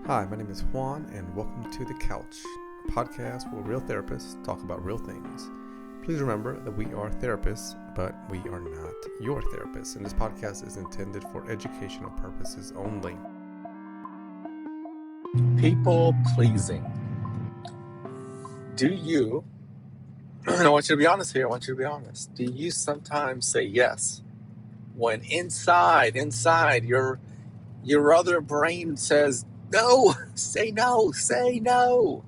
Hi, my name is Juan, and welcome to The Couch, a podcast where real therapists talk about real things. Please remember that we are therapists, but we are not your therapists, and this podcast is intended for educational purposes only. People pleasing. Do you, I want you to be honest here, do you sometimes say yes when inside your other brain says no? Say no, say no,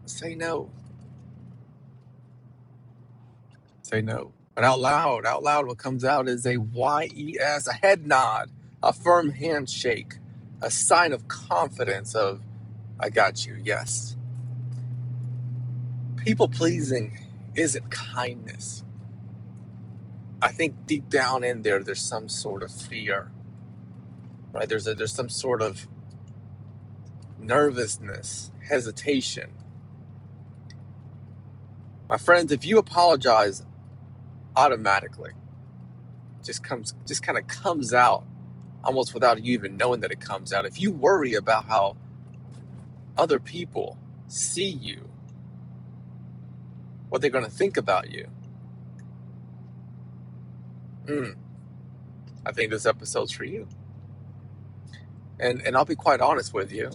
say no, say no. But out loud what comes out is a yes, a head nod, a firm handshake, a sign of confidence of, I got you, yes. People pleasing isn't kindness. I think deep down in there's some sort of fear, right? There's some sort of nervousness, hesitation. My friends, if you apologize automatically, just kind of comes out almost without you even knowing that it comes out. If you worry about how other people see you, what they're going to think about you, I think this episode's for you. And I'll be quite honest with you.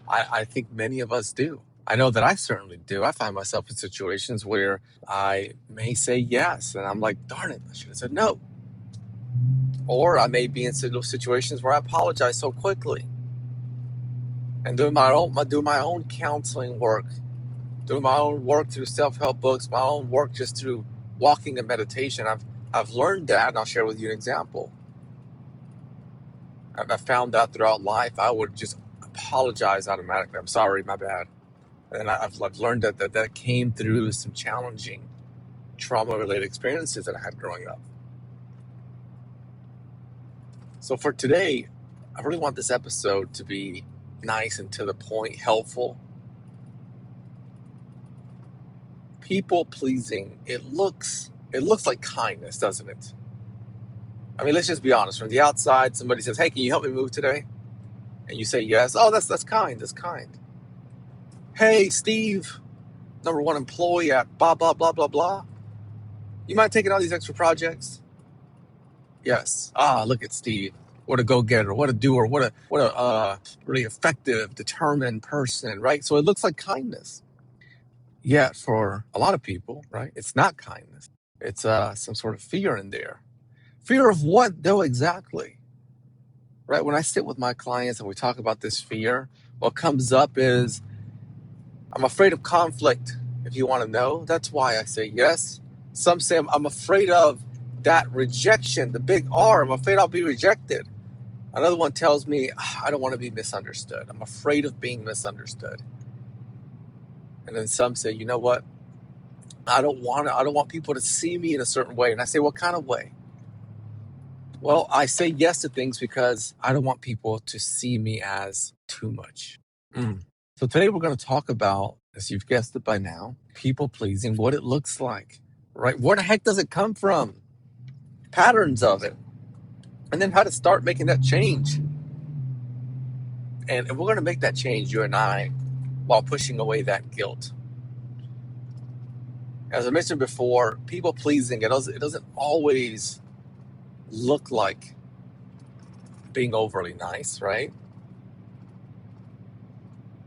I think many of us do. I know that I certainly do. I find myself in situations where I may say yes, and I'm like, darn it, I should have said no. Or I may be in situations where I apologize so quickly. And doing my own counseling work, doing my own work through self-help books, my own work just through walking and meditation, I've learned that, and I'll share with you an example. I found out throughout life I would just apologize automatically. I'm sorry, my bad. And I've learned that came through some challenging trauma-related experiences that I had growing up. So for today, I really want this episode to be nice and to the point, helpful. People pleasing, it looks like kindness, doesn't it? I mean, let's just be honest. From the outside, somebody says, hey, can you help me move today? And you say yes. Oh, that's kind. That's kind. Hey, Steve, number one employee at blah, blah, blah, blah, blah. You mind taking all these extra projects? Yes. Look at Steve. What a go-getter. What a doer. What a really effective, determined person, right? So it looks like kindness. Yet for a lot of people, right, it's not kindness. It's some sort of fear in there. Fear of what, though, exactly? Right? When I sit with my clients and we talk about this fear, what comes up is, I'm afraid of conflict, if you want to know. That's why I say yes. Some say I'm afraid of that rejection, the big R. I'm afraid I'll be rejected. Another one tells me, I don't want to be misunderstood. I'm afraid of being misunderstood. And then some say, you know what? I don't want people to see me in a certain way. And I say, what kind of way? Well, I say yes to things because I don't want people to see me as too much. So today we're going to talk about, as you've guessed it by now, people pleasing, what it looks like, right? Where the heck does it come from? Patterns of it. And then how to start making that change. And we're going to make that change, you and I, while pushing away that guilt. As I mentioned before, people pleasing, it doesn't always look like being overly nice, right?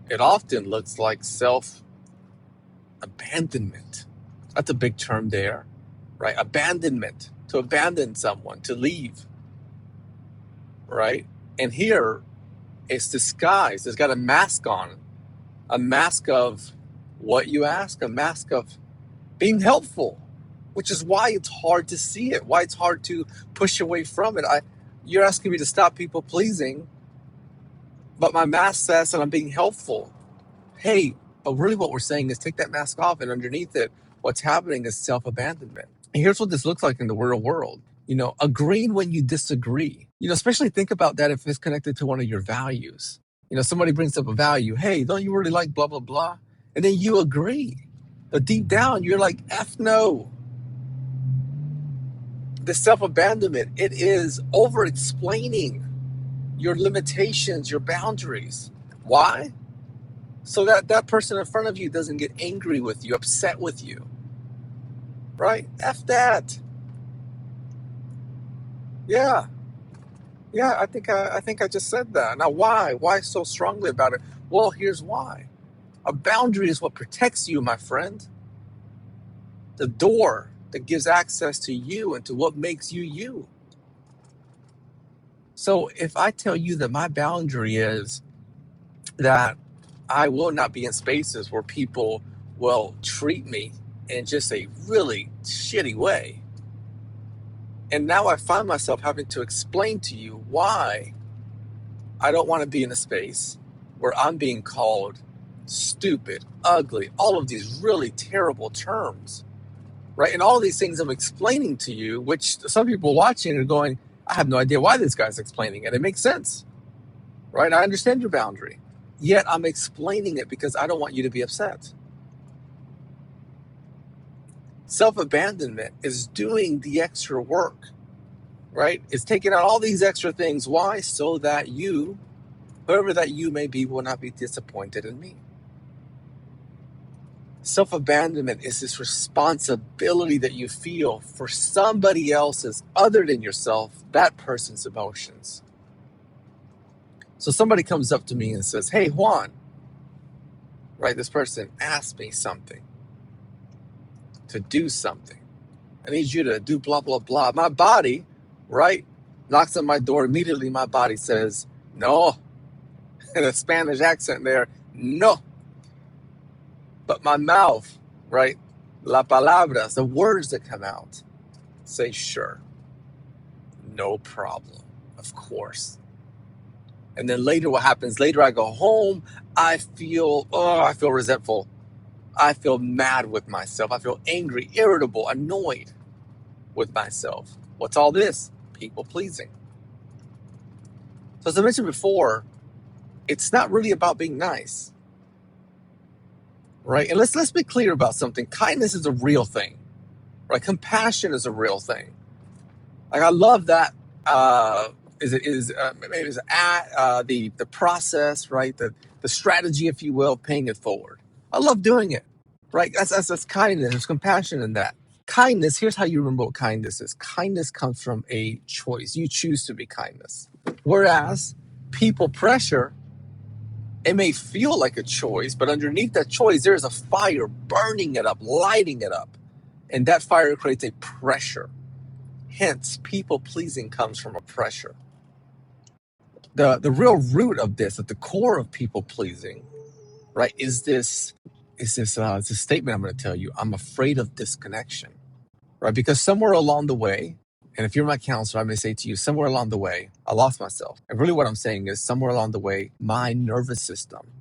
It often looks like self-abandonment. That's a big term there, right? Abandonment, to abandon someone, to leave, right? And here, it's disguised. It's got a mask on, a mask of what you ask, a mask of being helpful, which is why it's hard to see it, why it's hard to push away from it. You're asking me to stop people pleasing, but my mask says that I'm being helpful. Hey, but really what we're saying is take that mask off, and underneath it, what's happening is self-abandonment. And here's what this looks like in the real world. Agreeing when you disagree. Especially think about that if it's connected to one of your values. Somebody brings up a value. Hey, don't you really like blah, blah, blah? And then you agree. But deep down, you're like, F no. The self-abandonment, it is over-explaining your limitations, your boundaries. Why? So that that person in front of you doesn't get angry with you, upset with you, right? F that. Yeah, yeah. I think I just said that. Now, why? Why so strongly about it? Well, here's why. A boundary is what protects you, my friend. The door that gives access to you and to what makes you you. So if I tell you that my boundary is that I will not be in spaces where people will treat me in just a really shitty way. And now I find myself having to explain to you why I don't want to be in a space where I'm being called stupid, ugly, all of these really terrible terms, right? And all of these things I'm explaining to you, which some people watching are going, I have no idea why this guy's explaining it. It makes sense, right? I understand your boundary. Yet I'm explaining it because I don't want you to be upset. Self-abandonment is doing the extra work, right? It's taking out all these extra things. Why? So that you, whoever that you may be, will not be disappointed in me. Self-abandonment is this responsibility that you feel for somebody else's, other than yourself, that person's emotions. So somebody comes up to me and says, hey, Juan, right? This person asked me something, to do something. I need you to do blah, blah, blah. My body, right, knocks on my door. Immediately my body says, no. In a Spanish accent there, no. But my mouth, right, la palabras, the words that come out, say, sure, no problem, of course. And then later what happens? Later I go home, I feel resentful. I feel mad with myself. I feel angry, irritable, annoyed with myself. What's all this? People pleasing. So as I mentioned before, it's not really about being nice, right? And let's be clear about something. Kindness is a real thing, right? Compassion is a real thing. Like I love that. The process, right? The strategy, if you will, paying it forward. I love doing it, right? That's kindness. There's compassion in that. Kindness. Here's how you remember what kindness is. Kindness comes from a choice. You choose to be kindness. Whereas people pressure, it may feel like a choice, but underneath that choice, there's a fire burning it up, lighting it up. And that fire creates a pressure. Hence, people pleasing comes from a pressure. The real root of this, at the core of people pleasing, right, is this statement I'm going to tell you. I'm afraid of disconnection, right? Because somewhere along the way, and if you're my counselor, I may say to you, somewhere along the way, I lost myself. And really what I'm saying is somewhere along the way, my nervous system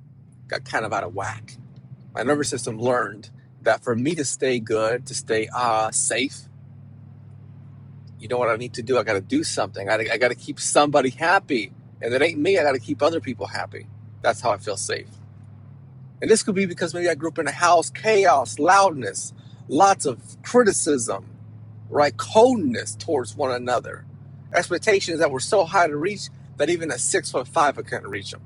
got kind of out of whack. My nervous system learned that for me to stay good, to stay safe, you know what I need to do? I got to do something. I got to keep somebody happy. And it ain't me. I got to keep other people happy. That's how I feel safe. And this could be because maybe I grew up in a house, chaos, loudness, lots of criticism, right? Coldness towards one another. Expectations that were so high to reach that even at 6'5", I couldn't reach them.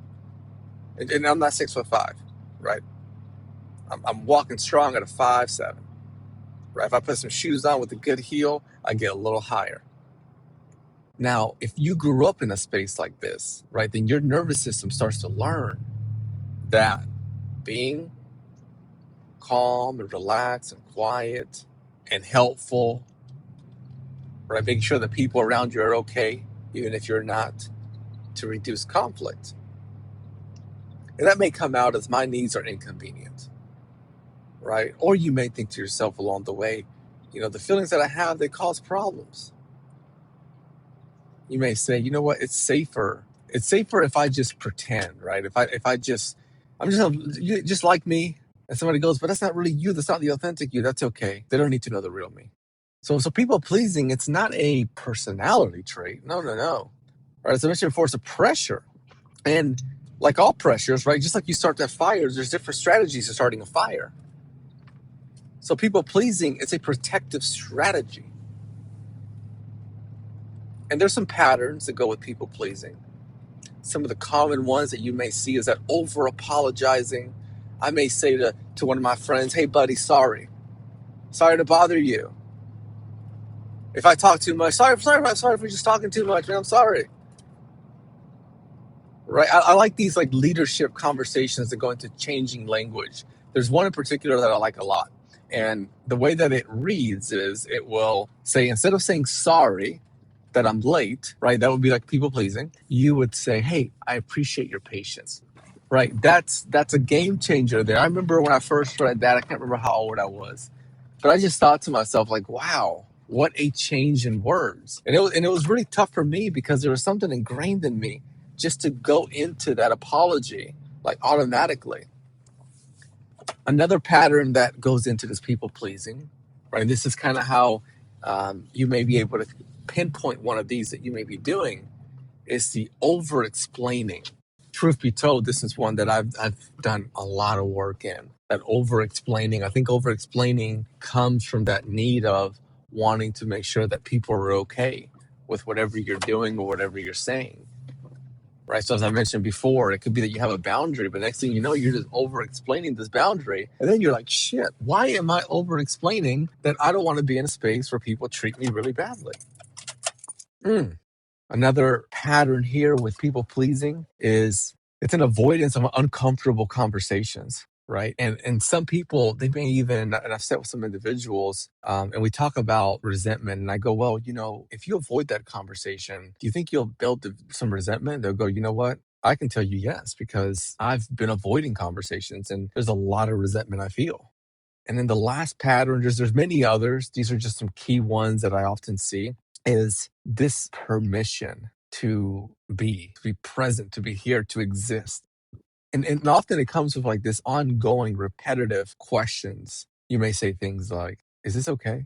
And I'm not 6'5", right? I'm walking strong at a 5'7". Right? If I put some shoes on with a good heel, I get a little higher. Now, if you grew up in a space like this, right, then your nervous system starts to learn that being calm and relaxed and quiet and helpful, right, making sure that people around you are okay, even if you're not, to reduce conflict. And that may come out as my needs are inconvenient, right? Or you may think to yourself along the way, you know, the feelings that I have, they cause problems. You may say, you know what, it's safer. It's safer if I just pretend, right? I'm just like me. And somebody goes, but that's not really you. That's not the authentic you. That's okay. They don't need to know the real me. So people pleasing, it's not a personality trait. No. Right? As I mentioned before, it's a pressure. And like all pressures, right? Just like you start that fire, there's different strategies to starting a fire. So people pleasing, it's a protective strategy. And there's some patterns that go with people pleasing. some of the common ones that you may see is that over apologizing. I may say to one of my friends, hey buddy, sorry to bother you. If I talk too much, sorry for just talking too much, man, I'm sorry. Right? I like these like leadership conversations that go into changing language. There's one in particular that I like a lot. And the way that it reads is it will say, instead of saying sorry that I'm late, right? That would be like people pleasing. You would say, hey, I appreciate your patience. Right? That's a game changer there. I remember when I first read that, I can't remember how old I was, but I just thought to myself, like, wow, what a change in words. And it was really tough for me because there was something ingrained in me just to go into that apology like automatically. Another pattern that goes into this people pleasing, right? This is kind of how you may be able to pinpoint one of these that you may be doing, is the over explaining. Truth be told, this is one that I've done a lot of work in. That over explaining, I think over explaining comes from that need of wanting to make sure that people are okay with whatever you're doing or whatever you're saying. Right. So as I mentioned before, it could be that you have a boundary, but next thing you know, you're just over explaining this boundary. And then you're like, shit, why am I over explaining that I don't want to be in a space where people treat me really badly? Another pattern here with people pleasing is it's an avoidance of uncomfortable conversations. Right. And some people, they may even, and I've sat with some individuals and we talk about resentment. And I go, well, if you avoid that conversation, do you think you'll build some resentment? They'll go, you know what? I can tell you yes, because I've been avoiding conversations and there's a lot of resentment I feel. And then the last pattern, there's many others. These are just some key ones that I often see, is this permission to be present, to be here, to exist. And often it comes with like this ongoing repetitive questions. You may say things like, is this okay?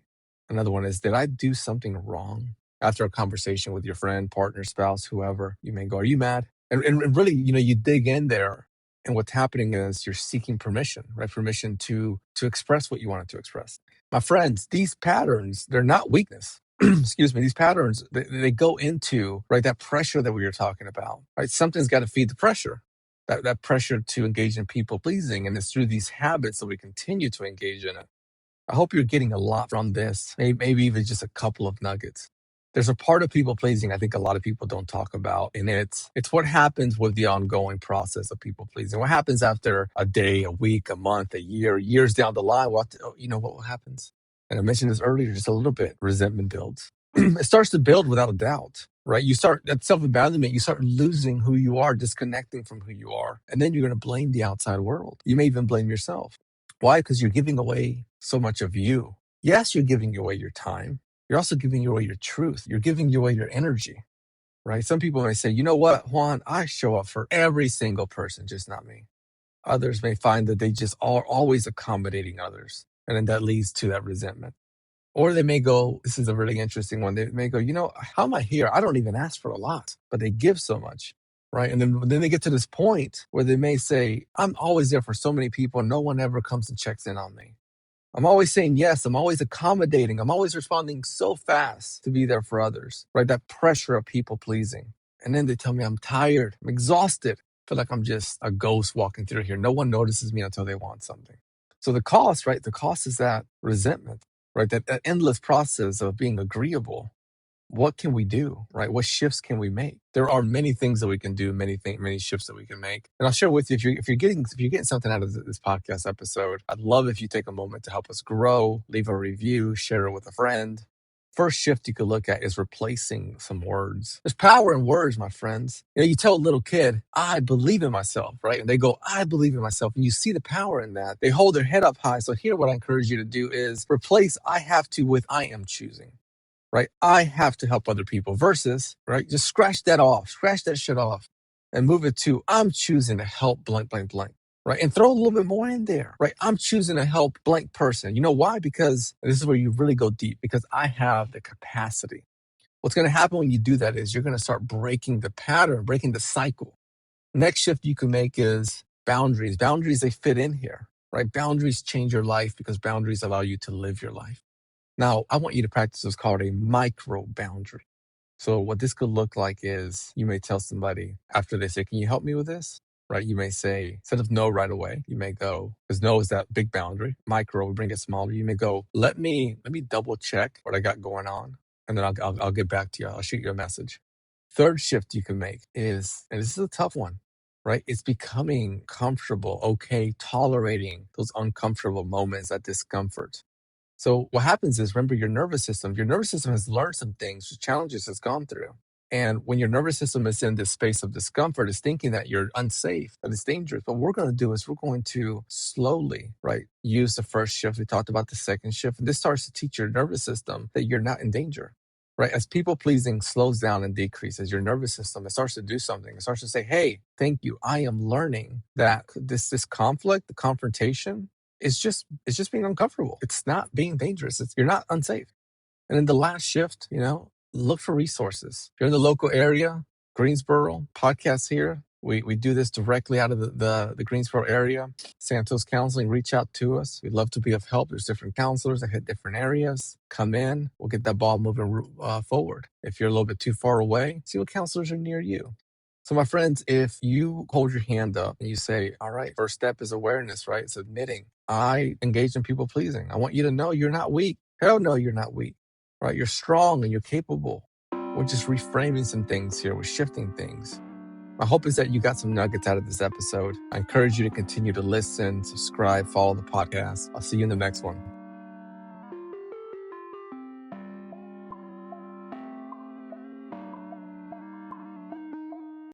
Another one is, did I do something wrong? After a conversation with your friend, partner, spouse, whoever, you may go, are you mad? And really, you dig in there. And what's happening is you're seeking permission, right? Permission to express what you wanted to express. My friends, these patterns, they're not weakness. Excuse me, these patterns, they go into, right, that pressure that we were talking about, right? Something's got to feed the pressure. That pressure to engage in people pleasing, and it's through these habits that we continue to engage in it. I hope you're getting a lot from this, maybe even just a couple of nuggets. There's a part of people pleasing I think a lot of people don't talk about, and it's what happens with the ongoing process of people pleasing. What happens after a day, a week, a month, a year, years down the line? What happens? And I mentioned this earlier just a little bit. Resentment builds. It starts to build without a doubt. Right? You start at self-abandonment, you start losing who you are, disconnecting from who you are. And then you're going to blame the outside world. You may even blame yourself. Why? Because you're giving away so much of you. Yes, you're giving away your time. You're also giving away your truth. You're giving away your energy. Right? Some people may say, you know what, Juan, I show up for every single person, just not me. Others may find that they just are always accommodating others. And then that leads to that resentment. Or they may go, this is a really interesting one. They may go, how am I here? I don't even ask for a lot, but they give so much, right? And then they get to this point where they may say, I'm always there for so many people, and no one ever comes and checks in on me. I'm always saying yes. I'm always accommodating. I'm always responding so fast to be there for others, right? That pressure of people pleasing. And then they tell me I'm tired. I'm exhausted. I feel like I'm just a ghost walking through here. No one notices me until they want something. So the cost, right? The cost is that resentment. Right, that endless process of being agreeable. What can we do, right? What shifts can we make? There are many things that we can do, many shifts that we can make. And I'll share with you, if you're getting something out of this podcast episode, I'd love if you take a moment to help us grow, leave a review, share it with a friend. First shift you could look at is replacing some words. There's power in words, my friends. You tell a little kid, I believe in myself, right? And they go, I believe in myself. And you see the power in that. They hold their head up high. So here, what I encourage you to do is replace I have to with I am choosing, right? I have to help other people versus, right? Just scratch that shit off and move it to I'm choosing to help blank, blank, blank. Right. And throw a little bit more in there. Right. I'm choosing to help blank person. You know why? Because this is where you really go deep, because I have the capacity. What's going to happen when you do that is you're going to start breaking the pattern, breaking the cycle. Next shift you can make is boundaries. Boundaries, they fit in here. Right. Boundaries change your life because boundaries allow you to live your life. Now, I want you to practice what's called a micro boundary. So what this could look like is you may tell somebody after they say, can you help me with this? Right? You may say, instead of no right away, you may go, because no is that big boundary. Micro, we bring it smaller. You may go, let me double check what I got going on. And then I'll get back to you. I'll shoot you a message. Third shift you can make is, and this is a tough one, right? It's becoming comfortable, okay, tolerating those uncomfortable moments, that discomfort. So what happens is, remember, your nervous system has learned some things, challenges it's gone through. And when your nervous system is in this space of discomfort, it's thinking that you're unsafe, that it's dangerous. But what we're going to do is we're going to slowly, right, use the first shift. We talked about the second shift. And this starts to teach your nervous system that you're not in danger, right? As people pleasing slows down and decreases, your nervous system, it starts to do something. It starts to say, hey, thank you. I am learning that this conflict, the confrontation, it's just being uncomfortable. It's not being dangerous. You're not unsafe. And in the last shift, look for resources. If you're in the local area, Greensboro, podcasts here. We do this directly out of the Greensboro area. Santos Counseling, reach out to us. We'd love to be of help. There's different counselors that hit different areas. Come in. We'll get that ball moving forward. If you're a little bit too far away, see what counselors are near you. So my friends, if you hold your hand up and you say, all right, first step is awareness, right? It's admitting I engage in people pleasing. I want you to know you're not weak. Hell no, you're not weak, right? You're strong and you're capable. We're just reframing some things here. We're shifting things. My hope is that you got some nuggets out of this episode. I encourage you to continue to listen, subscribe, follow the podcast. I'll see you in the next one.